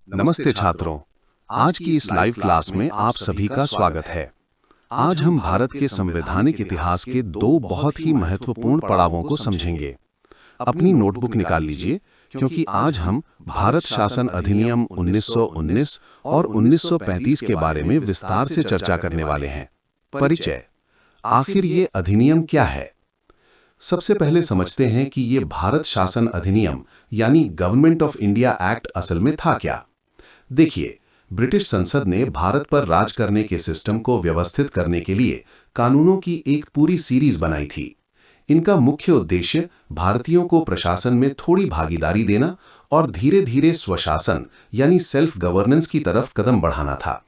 नमस्ते छात्रों, आज की इस लाइव क्लास में आप सभी का स्वागत है। आज हम भारत के संवैधानिक इतिहास के दो बहुत ही महत्वपूर्ण पड़ावों को समझेंगे। अपनी नोटबुक निकाल लीजिए, क्योंकि आज हम भारत शासन अधिनियम 1919 और 1935 के बारे में विस्तार से चर्चा करने वाले हैं। परिचय। आखिर ये अधिनियम क्या है? सबसे पहले समझते हैं कि ये भारत शासन अधिनियम यानी गवर्नमेंट ऑफ इंडिया एक्ट असल में था क्या। देखिए, ब्रिटिश संसद ने भारत पर राज करने के सिस्टम को व्यवस्थित करने के लिए कानूनों की एक पूरी सीरीज बनाई थी। इनका मुख्य उद्देश्य भारतीयों को प्रशासन में थोड़ी भागीदारी देना और धीरे धीरे स्वशासन यानी सेल्फ गवर्नेंस की तरफ कदम बढ़ाना था।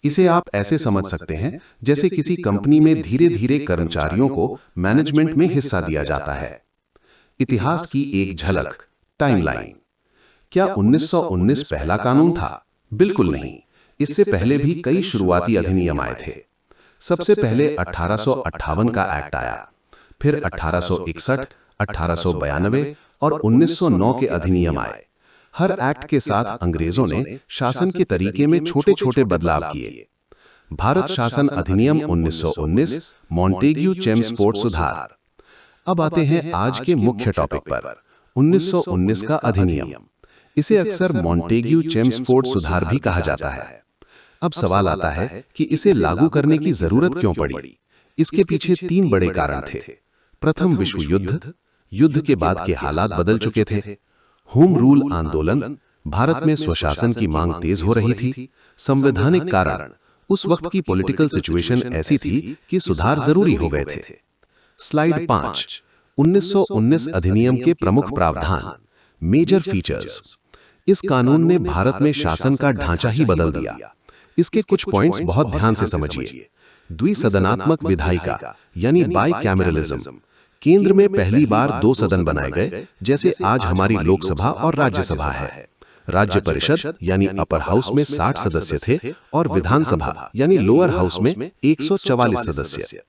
इसे आप ऐसे समझ सकते हैं जैसे किसी कंपनी में धीरे धीरे कर्मचारियों को मैनेजमेंट में हिस्सा दिया जाता है। इतिहास की एक झलक, टाइमलाइन। क्या 1919 पहला कानून था? बिल्कुल नहीं। इससे पहले भी कई शुरुआती अधिनियम आए थे। सबसे पहले 1858 का एक्ट आया, फिर 1861, 1892 और 1909 के अधिनियम आए। हर एक्ट के साथ अंग्रेजों ने शासन के तरीके में छोटे छोटे बदलाव किए। भारत शासन अधिनियम 1919, मॉन्टेग्यू चेम्सफोर्ड सुधार। अब आते हैं आज के मुख्य टॉपिक पर, 1919 का अधिनियम। इसे अक्सर मॉन्टेग्यू चेम्सफोर्ड सुधार भी कहा जाता है। अब सवाल आता है कि इसे लागू करने की जरूरत क्यों पड़ी? इसके पीछे तीन बड़े कारण थे। प्रथम विश्व युद्ध, युद्ध के बाद के हालात बदल चुके थे। होम रूल आंदोलन, भारत में स्वशासन की मांग तेज हो रही थी। संवैधानिक कारण, उस वक्त की पॉलिटिकल सिचुएशन ऐसी थी कि सुधार जरूरी हो गए थे। स्लाइड 5, 1919 अधिनियम के प्रमुख प्रावधान, मेजर फीचर्स। इस कानून ने भारत में शासन का ढांचा ही बदल दिया। इसके कुछ पॉइंट्स बहुत ध्यान से समझिए। द्विसदनात्मक विधायिका यानी बाइकैमरलिज्म। केंद्र में पहली बार दो सदन बनाए गए, जैसे आज हमारी लोकसभा और राज्यसभा है। राज्य परिषद यानी अपर हाउस में 60 सदस्य थे और विधानसभा यानी लोअर हाउस में 144 सदस्य।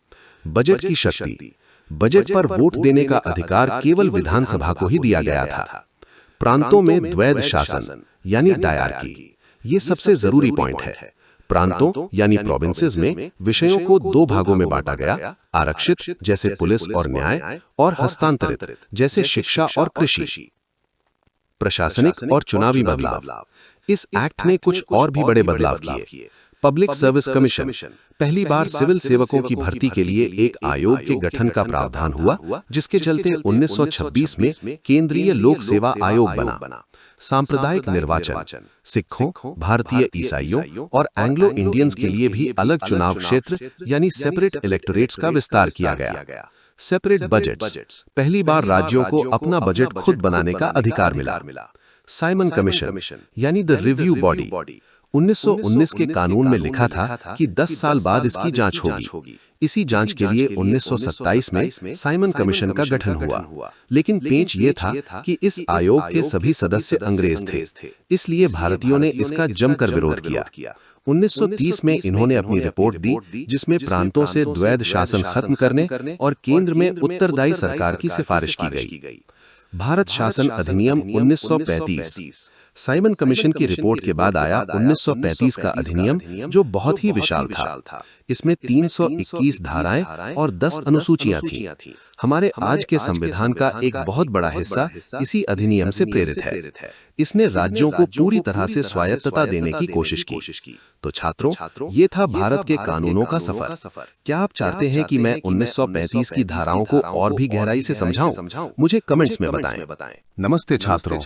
बजट की शक्ति, बजट पर वोट देने का अधिकार केवल विधानसभा को ही दिया गया था। प्रांतों में द्वैध शासन यानी डायरकी, ये सबसे जरूरी पॉइंट है। प्रांतों यानी प्रोविंसेस में विषयों को दो भागों में बांटा गया, आरक्षित जैसे पुलिस और न्याय, और हस्तांतरित जैसे शिक्षा और कृषि। प्रशासनिक और चुनावी बदलाव। इस एक्ट ने कुछ और भी बड़े बदलाव किए। पब्लिक सर्विस कमीशन, पहली बार सिविल सेवकों की भर्ती के लिए एक आयोग के गठन का प्रावधान हुआ, जिसके चलते 1926 में केंद्रीय लोक सेवा आयोग बना। सांप्रदायिक निर्वाचन, सिखों, भारतीय ईसाइयों और एंग्लो इंडियंस के लिए भी अलग चुनाव क्षेत्र यानी सेपरेट इलेक्टोरेट्स का विस्तार किया गया। सेपरेट बजट्स, पहली बार राज्यों को अपना बजट खुद बनाने का अधिकार मिला। साइमन कमीशन यानी द रिव्यू बॉडी, 1919 के कानून में लिखा था कि 10 साल बाद इसकी जांच होगी। इसी जांच के लिए 1927 में साइमन कमीशन का गठन हुआ। लेकिन पेंच ये था कि इस आयोग के सभी सदस्य अंग्रेज थे, इसलिए भारतीयों ने इसका जमकर विरोध किया। 1930 में इन्होंने अपनी रिपोर्ट दी, जिसमें प्रांतों से द्वैध शासन खत्म करने और केंद्र में उत्तरदायी सरकार की सिफारिश की गई। भारत शासन अधिनियम 1935, साइमन कमीशन की रिपोर्ट के बाद आया 1935 का अधिनियम, जो बहुत ही विशाल था। इसमें 321 धाराएं और 10 अनुसूचियां थीं। हमारे आज के संविधान का एक बहुत बड़ा हिस्सा इसी अधिनियम से प्रेरित है। इसने राज्यों को पूरी तरह से स्वायत्तता देने की कोशिश की। तो छात्रों, ये था भारत के कानूनों का सफर। क्या आप चाहते हैं कि मैं 1935 की धाराओं को और भी गहराई से समझाऊं? मुझे कमेंट्स में बताएं। नमस्ते छात्रों।